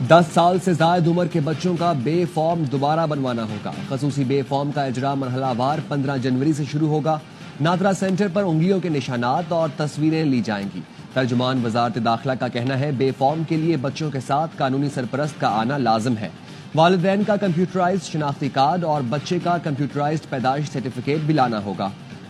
10 سال سے زائد عمر کے بچوں کا بے فارم دوبارہ بنوانا ہوگا۔ خصوصی بے فارم کا اجرا مرحلہ وار 15 جنوری سے شروع ہوگا۔ نادرا سینٹر پر انگلیوں کے نشانات اور تصویریں لی جائیں گی۔ ترجمان وزارت داخلہ کا کہنا ہے بے فارم کے لیے بچوں کے ساتھ قانونی سرپرست کا آنا لازم ہے۔ والدین کا کمپیوٹرائزڈ شناختی کارڈ اور بچے کا کمپیوٹرائزڈ پیدائش سرٹیفکیٹ بھی لانا ہوگا۔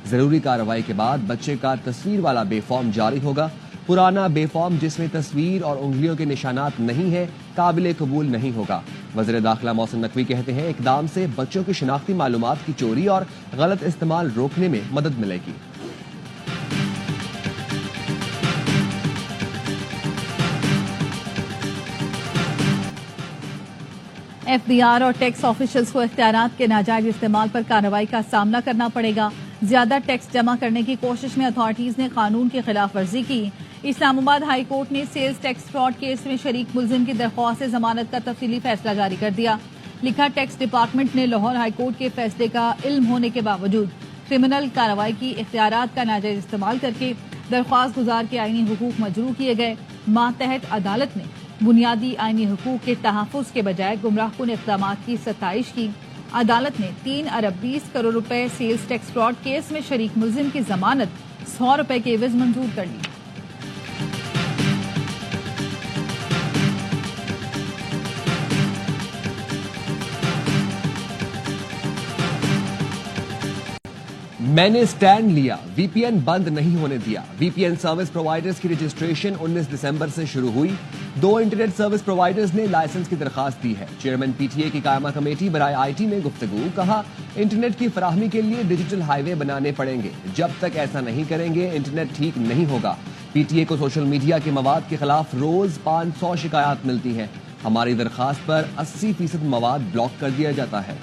ضروری کارروائی کے بعد بچے کا تصویر والا بے فارم جاری ہوگا۔ پرانا بے فارم جس میں تصویر اور انگلیوں کے نشانات نہیں ہیں قابل قبول نہیں ہوگا۔ وزیر داخلہ محسن نقوی کہتے ہیں اقدام سے بچوں کی شناختی معلومات کی چوری اور غلط استعمال روکنے میں مدد ملے گی۔ ایف بی آر اور ٹیکس آفیشلز کو اختیارات کے ناجائز استعمال پر کارروائی کا سامنا کرنا پڑے گا۔ زیادہ ٹیکس جمع کرنے کی کوشش میں اتھارٹیز نے قانون کی خلاف ورزی کی۔ اسلام آباد ہائی کورٹ نے سیلز ٹیکس فراڈ کیس میں شریک ملزم کی درخواست ضمانت کا تفصیلی فیصلہ جاری کر دیا۔ لکھا ٹیکس ڈپارٹمنٹ نے لاہور ہائی کورٹ کے فیصلے کا علم ہونے کے باوجود کرمنل کارروائی کی اختیارات کا ناجائز استعمال کر کے درخواست گزار کے آئینی حقوق مجروح کیے گئے۔ ماتحت عدالت نے بنیادی آئینی حقوق کے تحفظ کے بجائے گمراہ کن اقدامات کی ستائش کی۔ عدالت نے 3 ارب 20 کروڑ روپے سیلز ٹیکس فراڈ کیس میں شریک ملزم کی ضمانت 100 روپے کے عوض منظور کر لی۔ میں نے سٹینڈ لیا، وی پی این بند نہیں ہونے دیا۔ وی پی این سروس پرووائڈرز کی رجسٹریشن 19 دسمبر سے شروع ہوئی۔ 2 انٹرنیٹ سروس پرووائڈرز نے لائسنس کی درخواست دی ہے۔ چیئرمین پی ٹی اے کی قائمہ کمیٹی برائے آئی ٹی نے گفتگو، کہا انٹرنیٹ کی فراہمی کے لیے ڈیجیٹل ہائی وے بنانے پڑیں گے۔ جب تک ایسا نہیں کریں گے انٹرنیٹ ٹھیک نہیں ہوگا۔ پی ٹی اے کو سوشل میڈیا کے مواد کے خلاف روز 500 شکایات ملتی ہیں۔ ہماری درخواست پر 80% مواد بلاک کر دیا جاتا ہے۔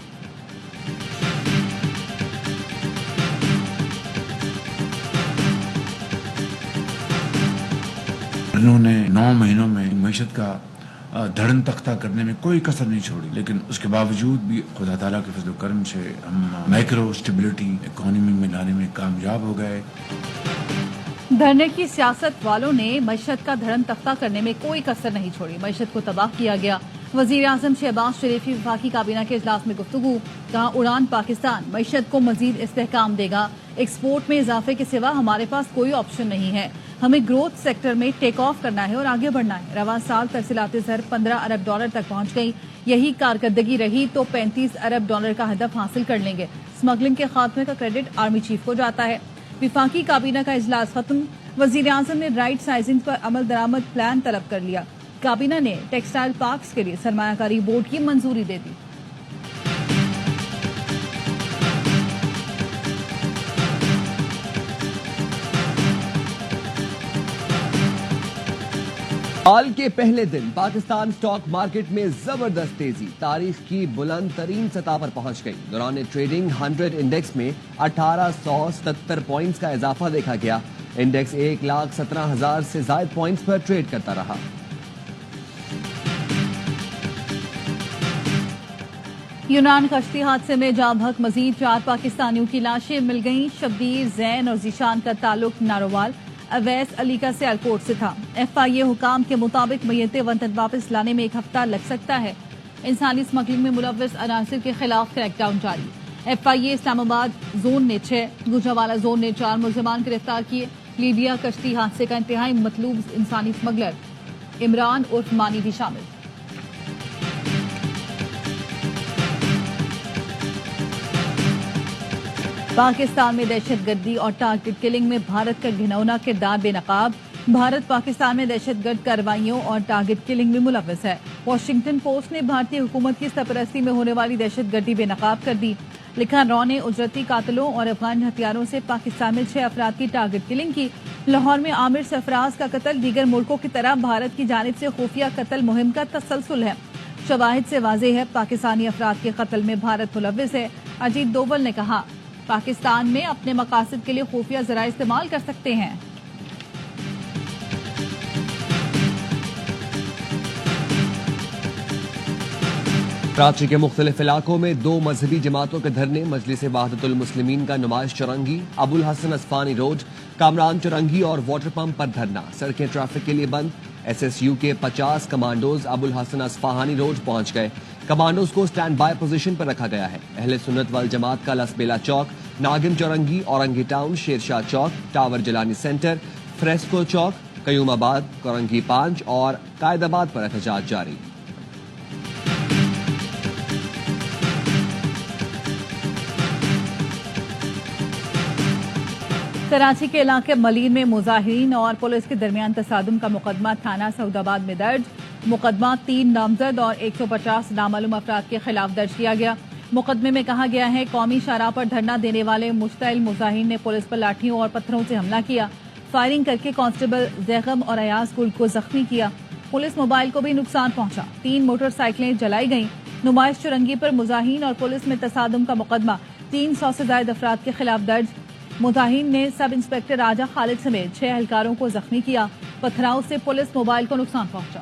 انہوں نے 9 مہینوں میں معیشت کا دھڑن تختہ کرنے میں کوئی کسر نہیں چھوڑی، لیکن اس کے باوجود بھی خدا تعالیٰ کے فضل و کرم سے ہم مائکرو اسٹیبلٹی اکانومی میں لانے میں کامیاب ہو گئے۔ دھرنے کی سیاست والوں نے معیشت کا دھڑن تختہ کرنے میں کوئی کسر نہیں چھوڑی، معیشت کو تباہ کیا گیا۔ وزیر اعظم شہباز شریف کی وفاقی کابینہ کے اجلاس میں گفتگو، کہا اڑان پاکستان معیشت کو مزید استحکام دے گا۔ ایکسپورٹ میں اضافے کے سوا ہمارے پاس کوئی آپشن نہیں ہے، ہمیں گروتھ سیکٹر میں ٹیک آف کرنا ہے اور آگے بڑھنا ہے۔ رواں سال ترسیلات زر 15 ارب ڈالر تک پہنچ گئی، یہی کارکردگی رہی تو 35 ارب ڈالر کا ہدف حاصل کر لیں گے۔ اسمگلنگ کے خاتمے کا کریڈٹ آرمی چیف کو جاتا ہے۔ وفاقی کابینہ کا اجلاس ختم، وزیر اعظم نے رائٹ سائزنگ پر عمل درآمد پلان طلب کر لیا۔ کابینہ نے ٹیکسٹائل پارکس کے لیے سرمایہ کاری بورڈ کی منظوری دے دی۔ سال کے پہلے دن پاکستان سٹاک مارکیٹ میں زبردست تیزی، تاریخ کی بلند ترین سطح پر پہنچ گئی۔ دوران ٹریڈنگ 100 انڈیکس میں 1877 پوائنٹس کا اضافہ دیکھا گیا۔ انڈیکس 1,17,000 سے زائد پوائنٹس پر ٹریڈ کرتا رہا۔ یونان کشتی حادثے میں جاں بحق مزید 4 پاکستانیوں کی لاشیں مل گئیں۔ شبیر، زین اور ذیشان کا تعلق ناروال، اویس علی کا سیالکوٹ سے تھا۔ ایف آئی اے حکام کے مطابق میتیں وطن واپس لانے میں 1 ہفتہ لگ سکتا ہے۔ انسانی اسمگلنگ میں ملوث عناصر کے خلاف کریک ڈاؤن جاری۔ ایف آئی اے اسلام آباد زون نے 6، گوجرانوالہ زون نے 4 ملزمان گرفتار کیے۔ لیبیا کشتی حادثے کا انتہائی مطلوب انسانی اسمگلر عمران عرف مانی بھی شامل۔ پاکستان میں دہشت گردی اور ٹارگٹ کلنگ میں بھارت کا گھناؤنا کردار بے نقاب۔ بھارت پاکستان میں دہشت گرد کارروائیوں اور ٹارگٹ کلنگ میں ملوث ہے۔ واشنگٹن پوسٹ نے بھارتی حکومت کی سرپرستی میں ہونے والی دہشت گردی بے نقاب کر دی۔ لکھا رو نے اجرتی قاتلوں اور افغان ہتھیاروں سے پاکستان میں 6 افراد کی ٹارگٹ کلنگ کی۔ لاہور میں عامر سرفراز کا قتل دیگر ملکوں کی طرح بھارت کی جانب سے خفیہ قتل مہم کا تسلسل ہے۔ شواہد سے واضح ہے پاکستانی افراد کے قتل میں بھارت ملوث ہے۔ اجیت دوول نے کہا پاکستان میں اپنے مقاصد کے لیے خفیہ ذرائع استعمال کر سکتے ہیں۔ کراچی کے مختلف علاقوں میں 2 مذہبی جماعتوں کے دھرنے، مجلس وحدت المسلمین کا نمائش چرنگی، ابوالحسن اصفہانی روڈ، کامران چرنگی اور واٹر پمپ پر دھرنا، سڑکیں ٹریفک کے لیے بند۔ SSU کے 50 کمانڈوز ابو الحسن اصفہانی روڈ پہنچ گئے. کمانڈوز کو سٹینڈ بائی پوزیشن پر رکھا گیا ہے. اہل سنت والجماعت کا لسبیلا چوک، ناگم چورنگی، اورنگی ٹاؤن، شیرشاہ چوک، ٹاور جلانی سینٹر، فریسکو چوک، قیوم آباد، کورنگی 5 اور قائد آباد پر احتجاج جاری. کراچی کے علاقے ملین میں مظاہرین اور پولیس کے درمیان تصادم کا مقدمہ تھانہ سعود آباد میں درج. مقدمہ 3 نامزد اور 150 نامعلوم افراد کے خلاف درج کیا گیا. مقدمے میں کہا گیا ہے قومی شاہراہ پر دھرنا دینے والے مشتعل مظاہرین نے پولیس پر لاٹھیوں اور پتھروں سے حملہ کیا. فائرنگ کر کے کانسٹیبل زیغم اور ایاز گل کو زخمی کیا. پولیس موبائل کو بھی نقصان پہنچا. 3 موٹر سائیکلیں جلائی گئیں. نمائش چورنگی پر مظاہرین اور پولیس میں تصادم کا مقدمہ 300 سے زائد افراد کے خلاف درج. مظاہرین نے سب انسپکٹر راجہ خالد سمیت 6 اہلکاروں کو زخمی کیا. پتھراؤ سے پولیس موبائل کو نقصان پہنچا.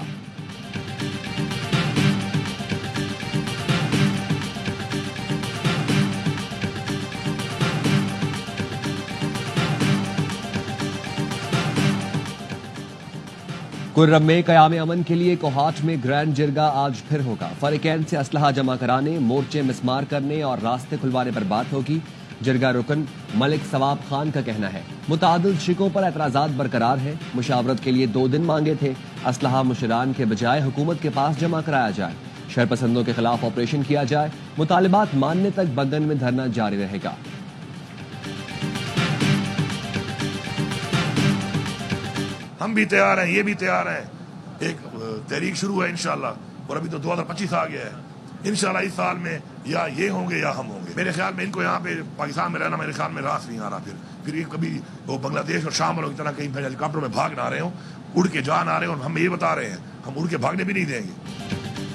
کرم میں قیام امن کے لیے کوہاٹ میں گرینڈ جرگا آج پھر ہوگا. فریقین سے اسلحہ جمع کرانے، مورچے مسمار کرنے اور راستے کھلوانے پر بات ہوگی. جرگا رکن ملک ثواب خان کا کہنا ہے متعدد شکوں پر اعتراضات برقرار ہیں. مشاورت کے لیے 2 دن مانگے تھے. اسلحہ مشران کے بجائے حکومت کے پاس جمع کرایا جائے. شرپسندوں کے خلاف آپریشن کیا جائے. مطالبات ماننے تک بندن میں دھرنا جاری رہے گا. ہم بھی تیار ہیں، یہ بھی تیار ہیں. ایک تحریک شروع ہے انشاءاللہ، اور ابھی تو 2025 آ گیا ہے. انشاءاللہ اس سال میں یا یہ ہوں گے یا ہم ہوں گے. میرے خیال میں ان کو یہاں پہ پاکستان میں رہنا میرے خیال میں راس نہیں آ رہا. پھر یہ کبھی وہ بنگلہ دیش اور شام والوں کی طرح کہیں ہیلی کاپٹر میں بھاگ نہ رہے ہوں، اڑ کے جا نہ رہے ہوں. ہم یہ بتا رہے ہیں ہم اڑ کے بھاگنے بھی نہیں دیں گے.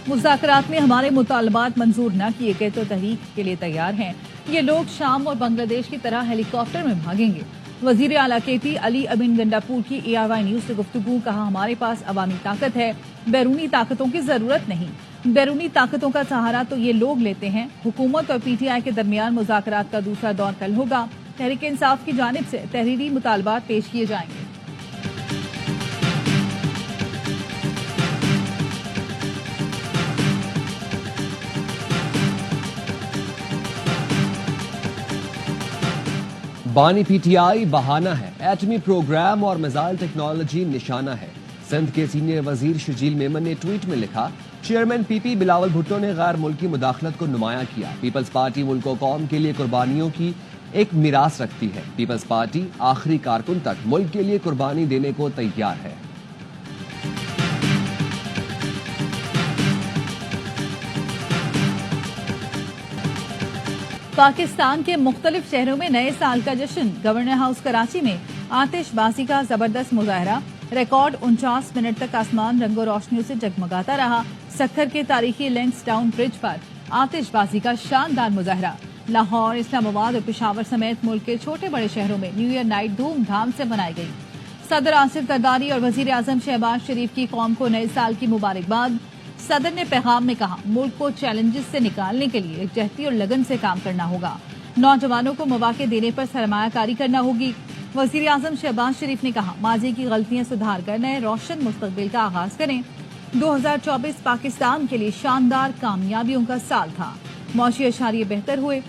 مذاکرات میں ہمارے مطالبات منظور نہ کیے گئے تو تحریک کے لیے تیار ہیں. یہ لوگ شام اور بنگلہ دیش کی طرح ہیلی کاپٹر میں بھاگیں گے. وزیر اعلیٰ KT علی امین گنڈاپور کی ARY نیوز سے گفتگو. کہا ہمارے پاس عوامی طاقت ہے، بیرونی طاقتوں کی ضرورت نہیں. بیرونی طاقتوں کا سہارا تو یہ لوگ لیتے ہیں. حکومت اور PTI کے درمیان مذاکرات کا دوسرا دور کل ہوگا. تحریک انصاف کی جانب سے تحریری مطالبات پیش کیے جائیں گے. بانی PTI بہانہ ہے. ایٹمی پروگرام اور میزائل ٹیکنالوجی نشانہ ہے. سندھ کے سینئر وزیر شجیل میمن نے ٹویٹ میں لکھا چیئرمین PP بلاول بھٹو نے غیر ملکی مداخلت کو نمایاں کیا. پیپلز پارٹی ملک و قوم کے لیے قربانیوں کی ایک میراث رکھتی ہے. پیپلز پارٹی آخری کارکن تک ملک کے لیے قربانی دینے کو تیار ہے. پاکستان کے مختلف شہروں میں نئے سال کا جشن. گورنر ہاؤس کراچی میں آتش بازی کا زبردست مظاہرہ. ریکارڈ 49 منٹ تک آسمان رنگ و روشنیوں سے جگمگاتا رہا. سکھر کے تاریخی لینکس ٹاؤن برج پر آتش بازی کا شاندار مظاہرہ. لاہور، اسلام آباد اور پشاور سمیت ملک کے چھوٹے بڑے شہروں میں نیو ایئر نائٹ دھوم دھام سے منائی گئی. صدر آصف زرداری اور وزیر اعظم شہباز شریف کی قوم کو نئے سال کی مبارکباد. صدر نے پیغام میں کہا ملک کو چیلنجز سے نکالنے کے لیے یکجہتی اور لگن سے کام کرنا ہوگا. نوجوانوں کو مواقع دینے پر سرمایہ کاری کرنا ہوگی. وزیر اعظم شہباز شریف نے کہا ماضی کی غلطیاں سدھار کر نئے روشن مستقبل کا آغاز کریں. 2024 پاکستان کے لیے شاندار کامیابیوں کا سال تھا. معاشی اشاریے بہتر ہوئے.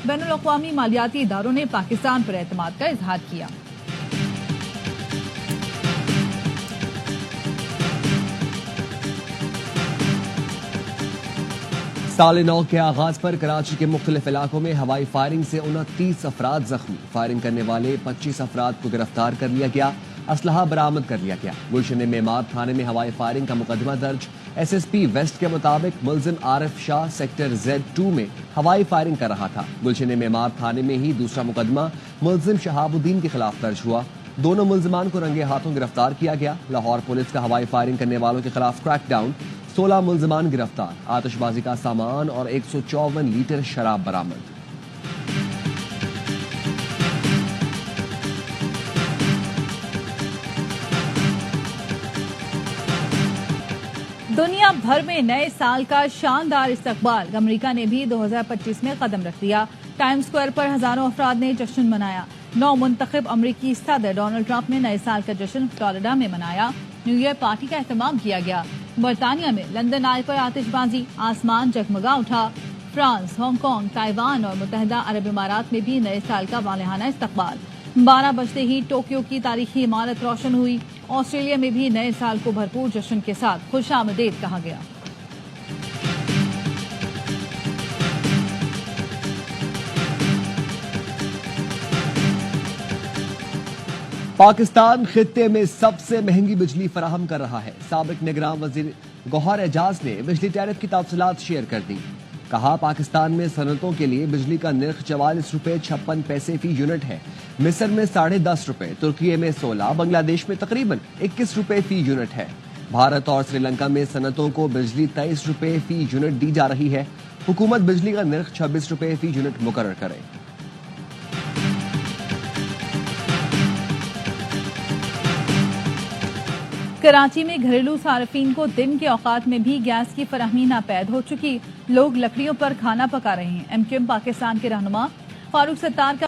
بین الاقوامی مالیاتی اداروں نے پاکستان پر اعتماد کا اظہار کیا. سال نو کے آغاز پر کراچی کے مختلف علاقوں میں ہوائی فائرنگ سے 29 افراد زخمی. فائرنگ کرنے والے 25 افراد کو گرفتار کر لیا گیا. اسلحہ برآمد کر لیا گیا. گلشن معمار تھانے میں ہوائی فائرنگ کا مقدمہ درج. SSP ویسٹ کے مطابق ملزم عارف شاہ سیکٹر Z2 میں ہوائی فائرنگ کر رہا تھا. گلشن معمار تھانے میں ہی دوسرا مقدمہ ملزم شہاب الدین کے خلاف درج ہوا. دونوں ملزمان کو رنگے ہاتھوں گرفتار کیا گیا. لاہور پولیس کا ہوائی فائرنگ کرنے والوں کے خلاف کریک ڈاؤن. 16 ملزمان گرفتار. آتش بازی کا سامان اور 154 لیٹر شراب برآمد. دنیا بھر میں نئے سال کا شاندار استقبال. امریکہ نے بھی 2025 میں قدم رکھ دیا. ٹائم سکوائر پر ہزاروں افراد نے جشن منایا. نو منتخب امریکی صدر ڈونلڈ ٹرمپ نے نئے سال کا جشن فلوریڈا میں منایا. نیو ایئر پارٹی کا اہتمام کیا گیا۔ برطانیہ میں لندن آئی پر آتش بازی، آسمان جگمگا اٹھا۔ فرانس، ہانگ کانگ، تائیوان اور متحدہ عرب امارات میں بھی نئے سال کا والہانہ استقبال۔ 12 بجتے ہی ٹوکیو کی تاریخی عمارت روشن ہوئی۔ آسٹریلیا میں بھی نئے سال کو بھرپور جشن کے ساتھ خوش آمدید کہا گیا۔ پاکستان خطے میں سب سے مہنگی بجلی فراہم کر رہا ہے۔ سابق نگراں وزیر گوہر اعجاز نے بجلی ٹیرف کی تفصیلات شیئر کر دی۔ کہا پاکستان میں صنعتوں کے لیے بجلی کا نرخ 44 روپے 56 پیسے فی یونٹ ہے۔ مصر میں 10.5 روپے، ترکی میں 16، بنگلہ دیش میں تقریباً 21 روپے فی یونٹ ہے۔ بھارت اور سری لنکا میں صنعتوں کو بجلی 23 روپے فی یونٹ دی جا رہی ہے۔ حکومت بجلی کا نرخ 26 روپے فی یونٹ مقرر کرے۔ کراچی میں گھریلو صارفین کو دن کے اوقات میں بھی گیس کی فراہمی ناپید ہو چکی، لوگ لکڑیوں پر کھانا پکا رہے ہیں۔ ایم کیو ایم پاکستان کے رہنما فاروق ستار کا